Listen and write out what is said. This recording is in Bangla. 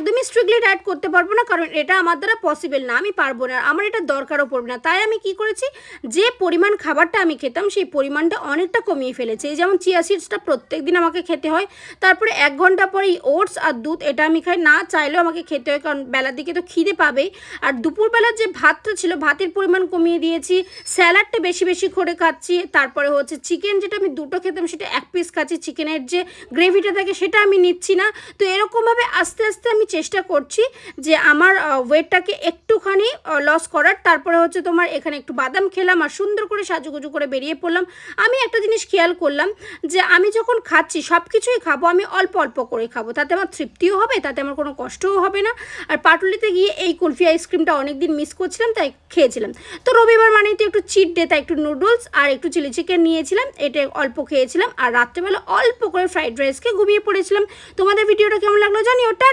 একদমই স্ট্রিক্টলি ডায়েট করতে পারবো না, কারণ এটা আমার দ্বারা পসিবল না, আমি পারবো না, আমার এটা দরকারও পড়বে না। তাই আমি কি করেছি, যে পরিমাণ খাবারটা আমি খেতাম সেই পরিমাণটা অনেকটা কমিয়ে ফেলেছি। এই যেমন চিয়া সিডসটা প্রত্যেক দিন আমাকে খেতে হয়, তারপরে 1 ঘন্টা পরে এই ওটস আর দুধ এটা আমি খাই, না চাইলেও আমাকে খেতে হয়, কারণ বেলার দিকে তো খিদে পাবেই। আর দুপুরবেলার যে ভাতটা ছিল ভাতের পরিমাণ কমিয়ে দিয়েছি, স্যালাডটা বেশি বেশি করে খাচ্ছি, তারপরে হচ্ছে চিকেন যেটা আমি 2টো খেতাম সেটা 1 পিস খাচ্ছি, চিকেনের যে গ্রেভিটা থাকে সেটা আমি নিচ্ছি না। তো এরকমভাবে আস্তে আস্তে আমি চেষ্টা করছি যে আমার ওয়েটটাকে একটুখানি লস করার। তারপরে হচ্ছে তোমার এখানে একটু বাদাম খেলাম আর সুন্দর করে সাজুগুজু করে বেরিয়ে পড়লাম। আমি একটা জিনিস খেয়াল করলাম যে আমি যখন খাচ্ছি সব কিছুই খাবো, আমি অল্প অল্প করে খাবো, তাতে আমার তৃপ্তিও হবে, তাতে আমার কোনো কষ্টও হবে না। আর পাটুলিতে গিয়ে এই কুলফি আইসক্রিমটা অনেক দিন মিস করছিলাম, তাই খেয়েছিলাম। তো রবিবার মানেই তো একটু চিট ডে, তাই একটু নুডলস আর একটু চিলি চিকেন নিয়েছিলাম, এটা অল্প খেয়েছিলাম। আর রাত্রেবেলা অল্প করে ফ্রাইড রাইসকে ঘুমিয়ে পড়েছিলাম। তোমাদের ভিডিওটা কেমন লাগলো জানিও। টাটা।